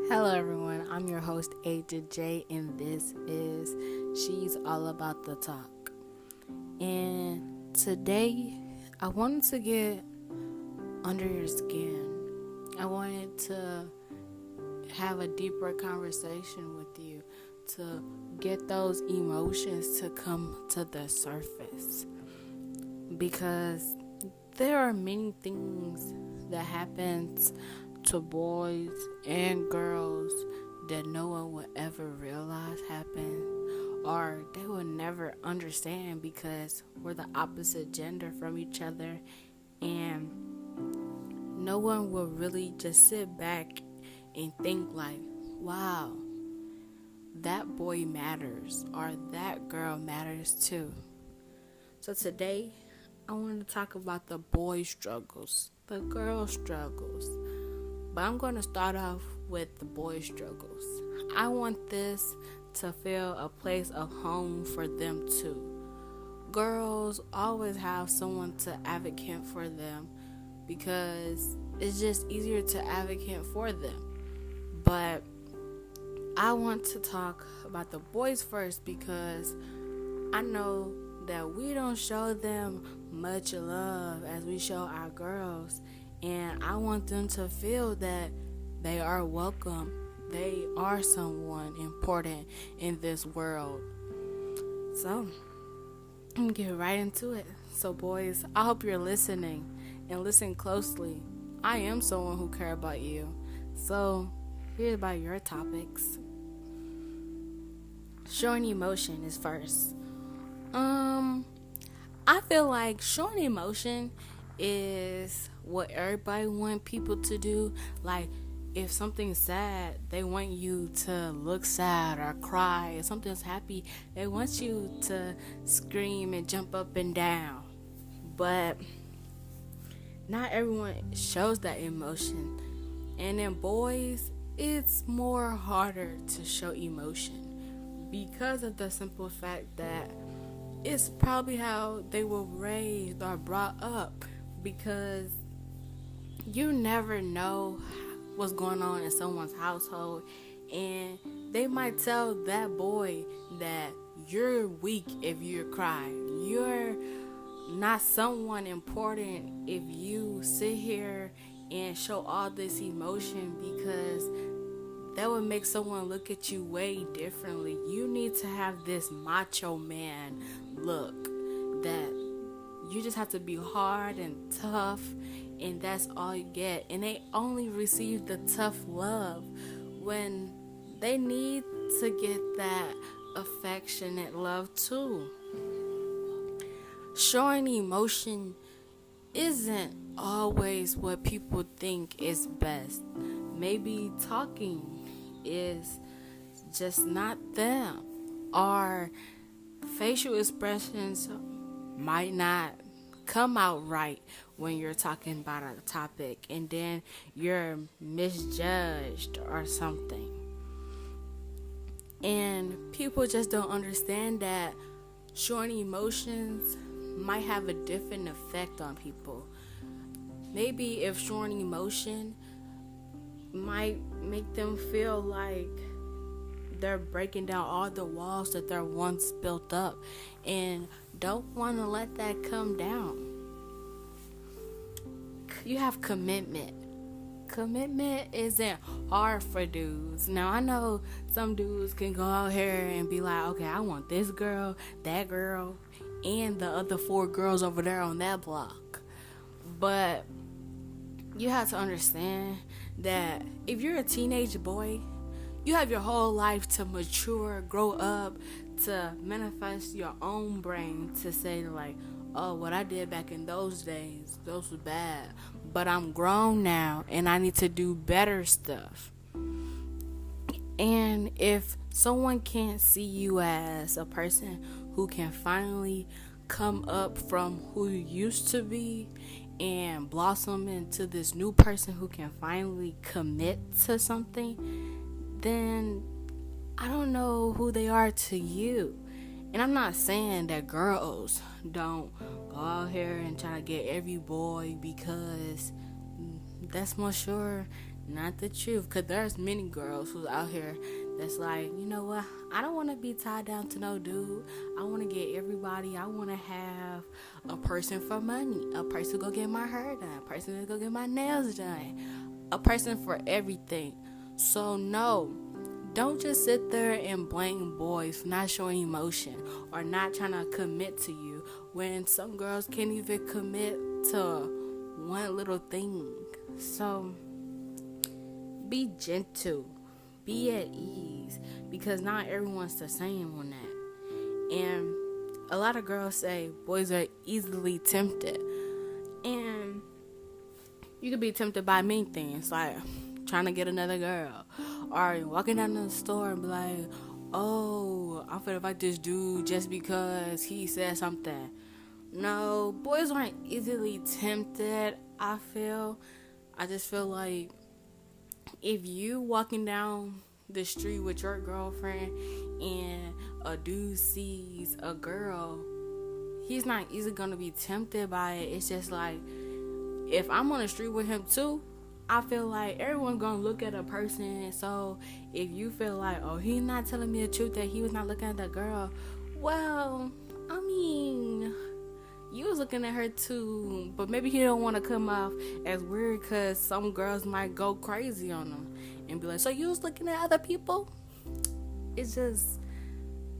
Hello, everyone. I'm your host, Agent J, and this is She's All About the Talk. And today, I wanted to get under your skin. I wanted to have a deeper conversation with you to get those emotions to come to the surface. Because there are many things that happens to boys and girls that no one would ever realize happened, or they will never understand because we're the opposite gender from each other, and no one will really just sit back and think like, wow, that boy matters or that girl matters too. So today I want to talk about the boy struggles, the girl struggles. But I'm going to start off with the boy struggles. I want this to feel a place of home for them too. Girls always have someone to advocate for them because it's just easier to advocate for them. But I want to talk about the boys first because I know that we don't show them much love as we show our girls. And I want them to feel that they are welcome. They are someone important in this world. So, I'm going to get right into it. So, boys, I hope you're listening and listen closely. I am someone who cares about you. So, here's about your topics. Showing emotion is first. I feel like showing emotion is what everybody want people to do. Like, if something's sad, they want you to look sad or cry. If something's happy, they want you to scream and jump up and down. But not everyone shows that emotion. And in boys, it's more harder to show emotion because of the simple fact that it's probably how they were raised or brought up. Because you never know what's going on in someone's household, and they might tell that boy that you're weak if you cry. You're not someone important if you sit here and show all this emotion, because that would make someone look at you way differently. You need to have this macho man look that you just have to be hard and tough, and that's all you get. And they only receive the tough love when they need to get that affectionate love too. Showing emotion isn't always what people think is best. Maybe talking is just not them, or facial expressions might not come out right when you're talking about a topic, and then you're misjudged or something. And people just don't understand that showing emotions might have a different effect on people. Maybe if showing emotion might make them feel like they're breaking down all the walls that they're once built up, and don't want to let that come down. You have commitment. Commitment isn't hard for dudes. Now, I know some dudes can go out here and be like, okay, I want this girl, that girl, and the other 4 girls over there on that block. But you have to understand that if you're a teenage boy, you have your whole life to mature, grow up, to manifest your own brain, to say like, oh, what I did back in those days, those were bad. But I'm grown now and I need to do better stuff. And if someone can't see you as a person who can finally come up from who you used to be and blossom into this new person who can finally commit to something, then I don't know who they are to you. And I'm not saying that girls don't go out here and try to get every boy, because that's more sure not the truth. Because there's many girls who's out here that's like, you know what, I don't want to be tied down to no dude. I want to get everybody. I want to have a person for money, a person to go get my hair done, a person to go get my nails done, a person for everything. So no, don't just sit there and blame boys for not showing emotion or not trying to commit to you when some girls can't even commit to one little thing. So be gentle, be at ease, because not everyone's the same on that. And a lot of girls say boys are easily tempted, and you could be tempted by many things, like trying to get another girl, or walking down the store and be like, oh, I'm finna fight this dude just because he said something. No, boys aren't easily tempted, I just feel like if you walking down the street with your girlfriend and a dude sees a girl, he's not easily gonna be tempted by it. It's just like, if I'm on the street with him too, I feel like everyone's gonna look at a person. So if you feel like, oh, he's not telling me the truth that he was not looking at that girl, well, I mean, you was looking at her too, but maybe he don't want to come off as weird, because some girls might go crazy on him and be like, so you was looking at other people? It's just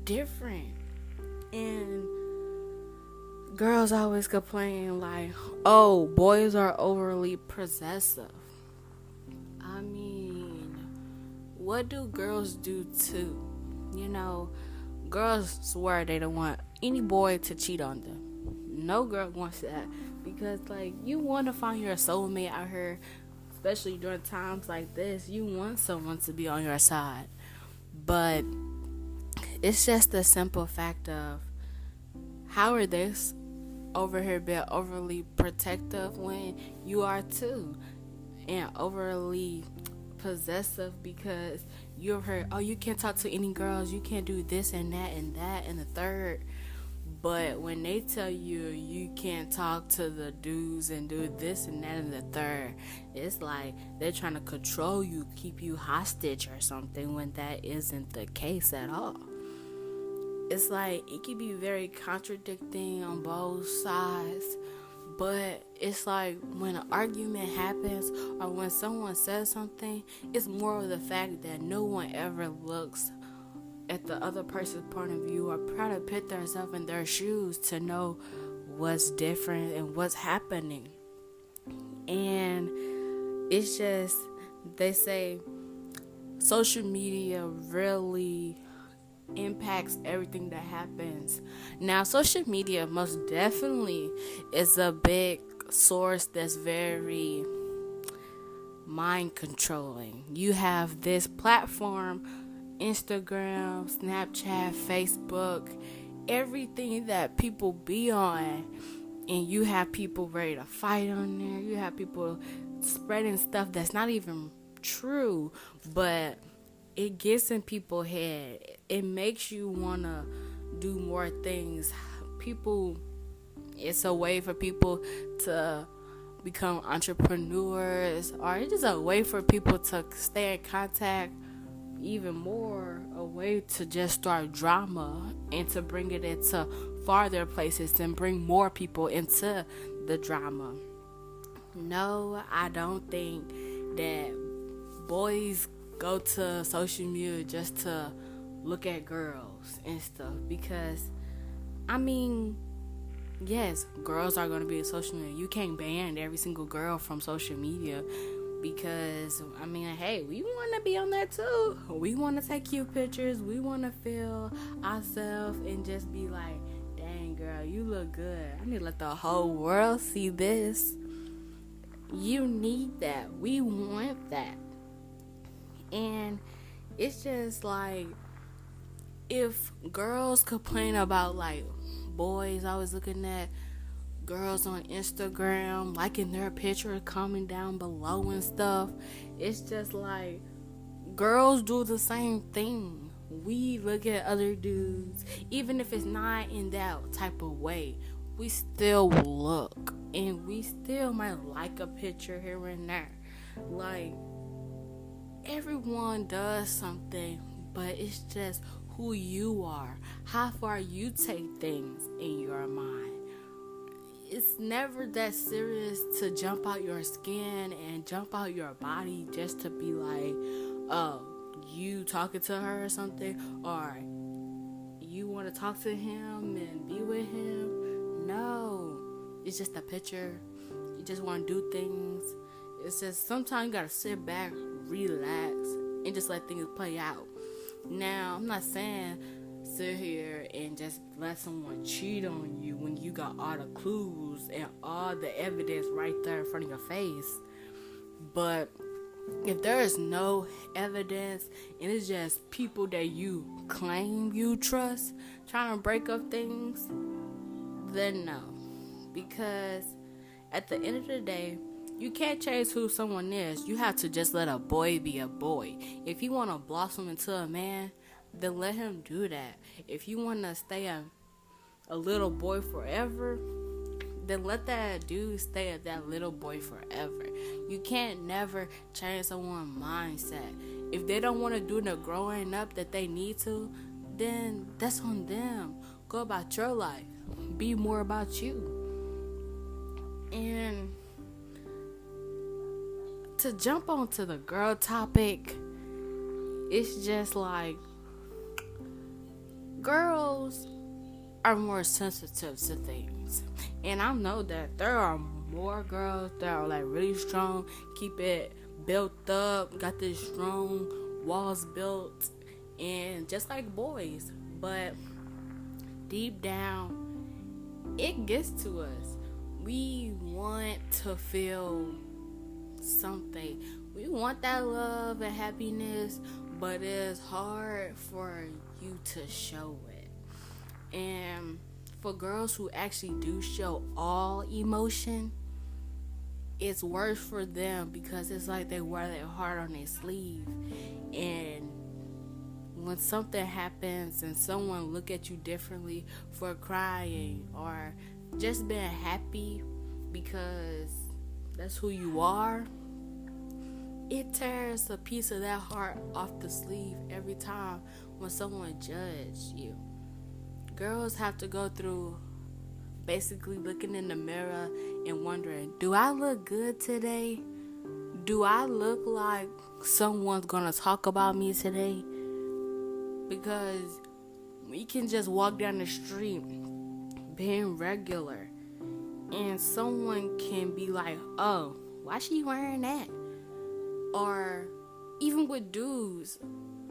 different. And girls always complain like, oh, boys are overly possessive. I mean, what do girls do too? You know, girls swear they don't want any boy to cheat on them. No girl wants that, because like, you want to find your soulmate out here, especially during times like this. You want someone to be on your side, but it's just the simple fact of, how are they over here being overly protective when you are too, and overly possessive because you've heard, oh, you can't talk to any girls, you can't do this and that and that and the third. But when they tell you you can't talk to the dudes and do this and that and the third, it's like they're trying to control you, keep you hostage or something, when that isn't the case at all. It's like, it can be very contradicting on both sides, but it's like when an argument happens or when someone says something, it's more of the fact that no one ever looks at the other person's point of view or try to put themselves in their shoes to know what's different and what's happening. And it's just, they say social media really impacts everything that happens. Now, social media most definitely is a big source that's very mind controlling. You have this platform, Instagram, Snapchat, Facebook, everything that people be on, and you have people ready to fight on there. You have people spreading stuff that's not even true, but it gets in people's head. It makes you want to do more things. It's a way for people to become entrepreneurs, or it's just a way for people to stay in contact even more, a way to just start drama and to bring it into farther places and bring more people into the drama. No, I don't think that boys go to social media just to look at girls and stuff, because I mean, yes, girls are going to be on social media. You can't ban every single girl from social media, because I mean, hey, we want to be on there too. We want to take cute pictures. We want to feel ourselves and just be like, dang girl, you look good. I need to let the whole world see this. You need that. We want that. And it's just like, if girls complain about like boys always looking at girls on Instagram, liking their picture, comment down below and stuff, it's just like, girls do the same thing. We look at other dudes, even if it's not in that type of way, we still look, and we still might like a picture here and there. Like, everyone does something, but it's just who you are, how far you take things in your mind. It's never that serious to jump out your skin and jump out your body just to be like, oh, you talking to her or something, or you want to talk to him and be with him. No, it's just a picture. You just want to do things. It's just sometimes you gotta sit back, relax, and just let things play out. Now, I'm not saying sit here and just let someone cheat on you when you got all the clues and all the evidence right there in front of your face. But if there is no evidence and it's just people that you claim you trust trying to break up things, then no. Because at the end of the day, you can't change who someone is. You have to just let a boy be a boy. If you want to blossom into a man, then let him do that. If you want to stay a little boy forever, then let that dude stay at that little boy forever. You can't never change someone's mindset. If they don't want to do the growing up that they need to, then that's on them. Go about your life. Be more about you. And to jump onto the girl topic, it's just like girls are more sensitive to things. And I know that there are more girls that are like really strong, keep it built up, got this strong walls built, and just like boys. But deep down, it gets to us. We want to feel something. We want that love and happiness, but it's hard for you to show it. And for girls who actually do show all emotion, it's worse for them because it's like they wear their heart on their sleeve. And when something happens and someone look at you differently for crying or just being happy because that's who you are, it tears a piece of that heart off the sleeve every time when someone judges you. Girls have to go through basically looking in the mirror and wondering, do I look good today? Do I look like someone's gonna talk about me today? Because we can just walk down the street being regular and someone can be like, oh, why she wearing that? Or even with dudes,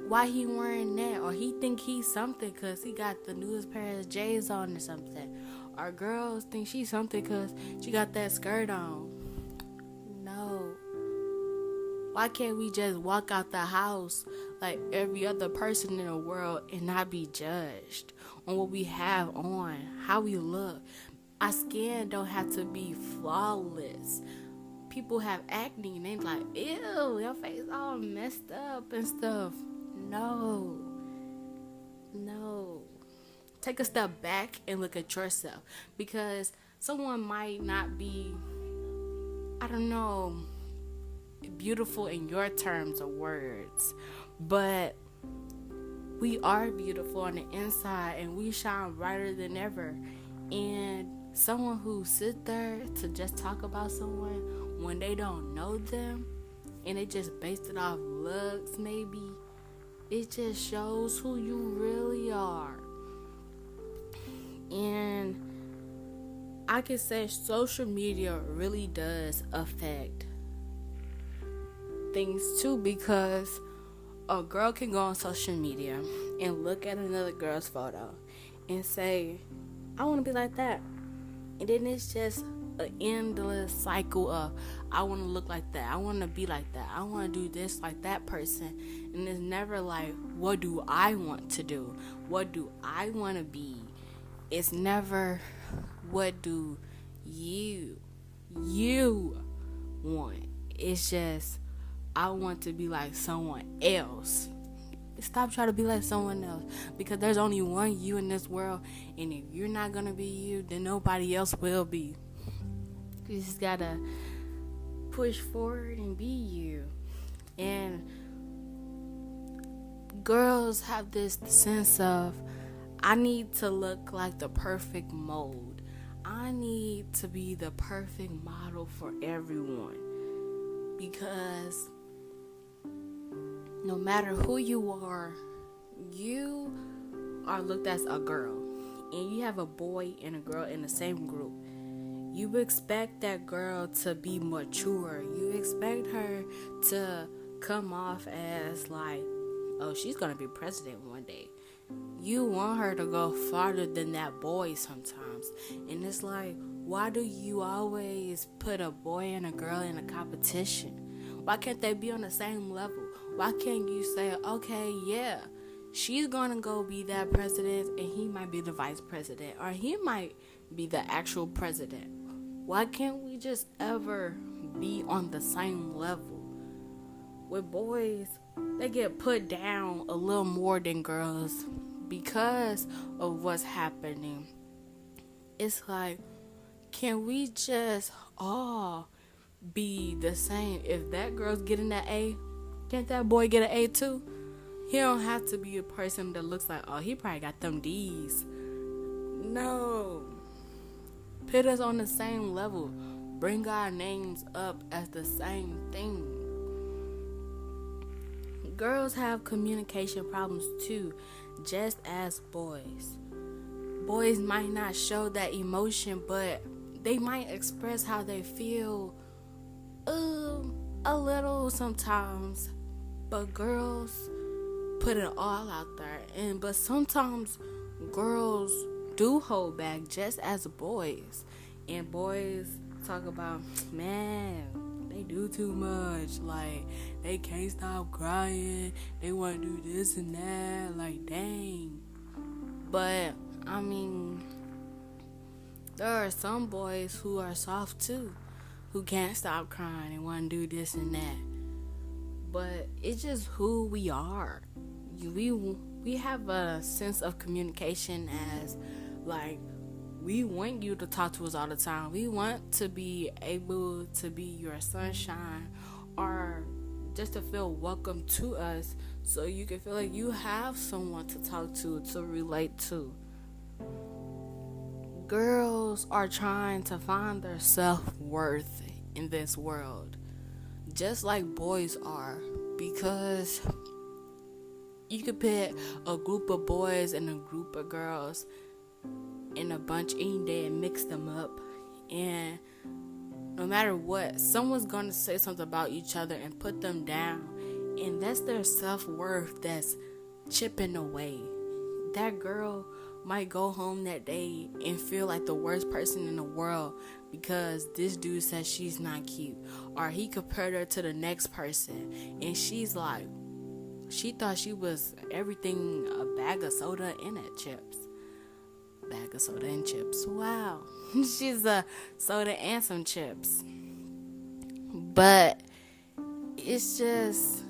why he wearing that? Or he think he's something because he got the newest pair of J's on or something. Or girls think she's something because she got that skirt on. No. Why can't we just walk out the house like every other person in the world and not be judged on what we have on, how we look? Our skin don't have to be flawless. People have acne and they like, ew, your face all messed up and stuff. No. Take a step back and look at yourself, because someone might not be, I don't know, beautiful in your terms of words, but we are beautiful on the inside and we shine brighter than ever. And someone who sit there to just talk about someone when they don't know them and they just based it off looks, maybe, it just shows who you really are. And I can say social media really does affect things too, because a girl can go on social media and look at another girl's photo and say, I want to be like that. And then it's just an endless cycle of, I want to look like that, I want to be like that, I want to do this like that person. And it's never like, what do I want to do? What do I want to be? It's never, what do you want? It's just, I want to be like someone else. Stop trying to be like someone else, because there's only one you in this world, and if you're not gonna be you, then nobody else will be. You just gotta push forward and be you. And girls have this sense of, I need to look like the perfect mold. I need to be the perfect model for everyone. Because no matter who you are looked as a girl. And you have a boy and a girl in the same group. You expect that girl to be mature. You expect her to come off as like, oh, she's going to be president one day. You want her to go farther than that boy sometimes. And it's like, why do you always put a boy and a girl in a competition? Why can't they be on the same level? Why can't you say, okay, yeah, she's going to go be that president and he might be the vice president, or he might be the actual president. Why can't we just ever be on the same level? With boys, they get put down a little more than girls because of what's happening. It's like, can we just all be the same? If that girl's getting that A, can't that boy get an A too? He don't have to be a person that looks like, oh, he probably got them D's. No. Put us on the same level. Bring our names up as the same thing. Girls have communication problems too, just as boys. Boys might not show that emotion, but they might express how they feel a little sometimes. But girls put it all out there. But sometimes girls do hold back just as boys. And boys talk about, man, they do too much. Like, they can't stop crying. They want to do this and that. Like, dang. But, I mean, there are some boys who are soft too, who can't stop crying and want to do this and that. But it's just who we are. We have a sense of communication as, like, we want you to talk to us all the time. We want to be able to be your sunshine, or just to feel welcome to us, so you can feel like you have someone to talk to relate to. Girls are trying to find their self-worth in this world, just like boys are, because you could put a group of boys and a group of girls in a bunch any day and mix them up, and no matter what, someone's going to say something about each other and put them down, and that's their self-worth that's chipping away. That girl might go home that day and feel like the worst person in the world because this dude says she's not cute, or he compared her to the next person, and she's like, she thought she was everything, a bag of soda and chips. Bag of soda and chips. Wow. She's a soda and some chips. But it's just,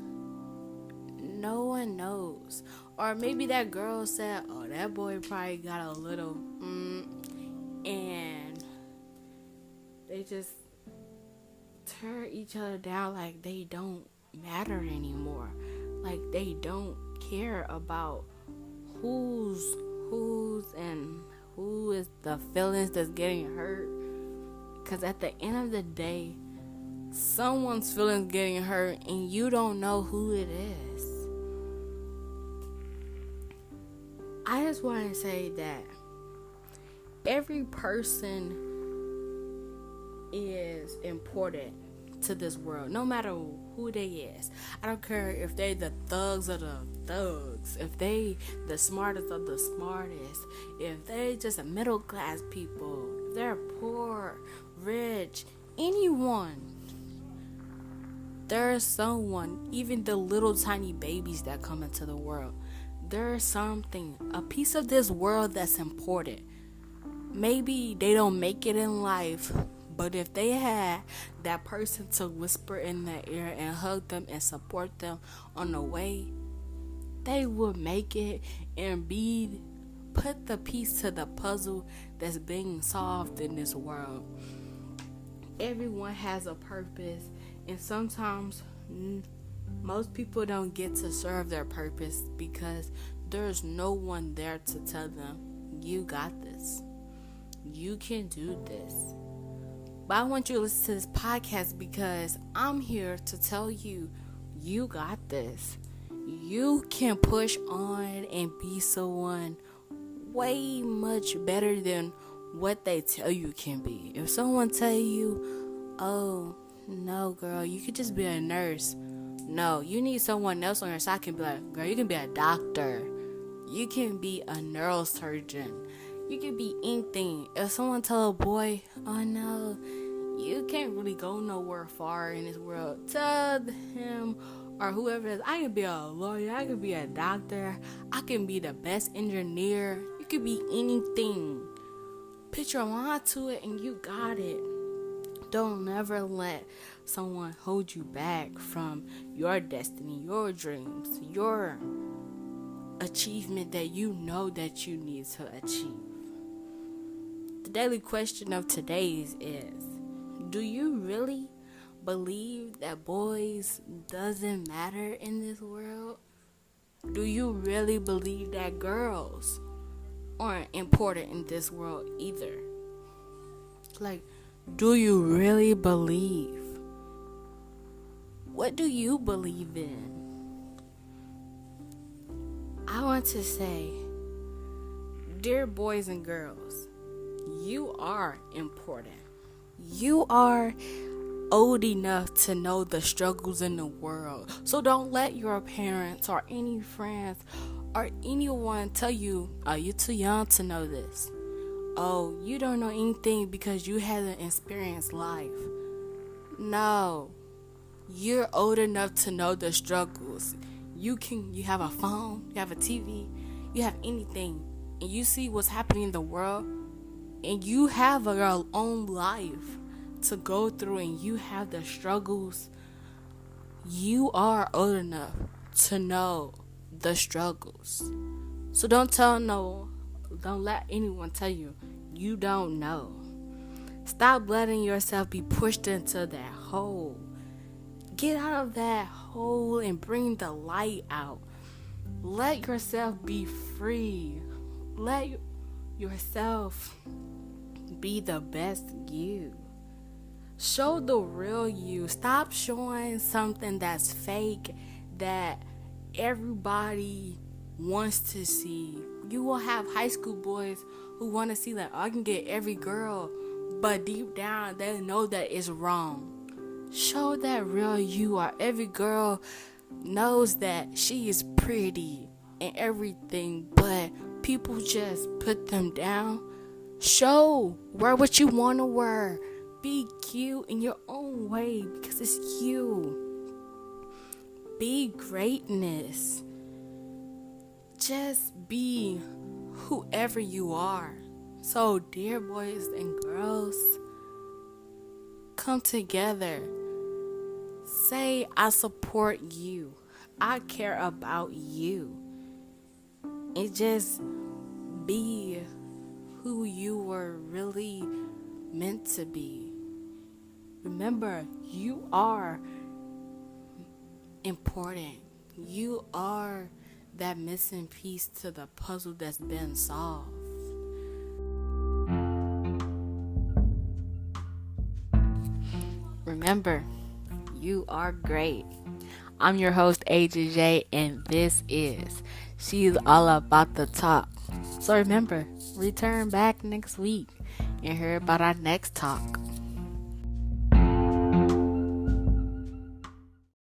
no one knows. Or maybe that girl said, oh, that boy probably got a little and they just tear each other down like they don't matter anymore. Like they don't care about who's and who is the feelings that's getting hurt. Because at the end of the day, someone's feelings getting hurt and you don't know who it is. I just want to say that every person is important to this world, no matter who they is. I don't care if they the thugs of the thugs, if they the smartest of the smartest, if they just a middle class people, if they're poor, rich, anyone. There's someone, even the little tiny babies that come into the world, there's something, a piece of this world that's important. Maybe they don't make it in life, but if they had that person to whisper in their ear and hug them and support them on the way, they would make it and put the piece to the puzzle that's being solved in this world. Everyone has a purpose, and sometimes Most people don't get to serve their purpose because there's no one there to tell them, you got this. You can do this. But I want you to listen to this podcast because I'm here to tell you, you got this. You can push on and be someone way much better than what they tell you can be. If someone tell you, oh, no, girl, you could just be a nurse. No, you need someone else on your side can be like, girl, you can be a doctor. You can be a neurosurgeon. You can be anything. If someone tell a boy, oh no, you can't really go nowhere far in this world, tell him or whoever it is, I can be a lawyer, I can be a doctor, I can be the best engineer. You can be anything. Put your mind to it and you got it. Don't never let someone hold you back from your destiny, your dreams, your achievement that you know that you need to achieve. The daily question of today's is, do you really believe that boys doesn't matter in this world? Do you really believe that girls aren't important in this world either? Like, do you really believe? What do you believe in? I want to say, dear boys and girls, you are important. You are old enough to know the struggles in the world. So don't let your parents or any friends or anyone tell you, oh, you're too young to know this. Oh, you don't know anything because you haven't experienced life. No. You're old enough to know the struggles. You have a phone, you have a TV, you have anything, and you see what's happening in the world, and you have your own life to go through, and you have the struggles. You are old enough to know the struggles. So don't let anyone tell you you don't know. Stop letting yourself be pushed into that hole. Get out of that hole and bring the light out. Let yourself be free. Let yourself be the best you. Show the real you. Stop showing something that's fake that everybody wants to see. You will have high school boys who want to see that I can get every girl, but deep down they know that it's wrong. Show that real you, or every girl knows that she is pretty and everything, but people just put them down. Show, wear what you want to wear. Be cute in your own way because it's you. Be greatness. Just be whoever you are. So, dear boys and girls, come together. Say, I support you. I care about you. And just be who you were really meant to be. Remember, you are important. You are that missing piece to the puzzle that's been solved. Remember, you are great. I'm your host, AJ, and this is She's All About the Talk. So remember, return back next week and hear about our next talk.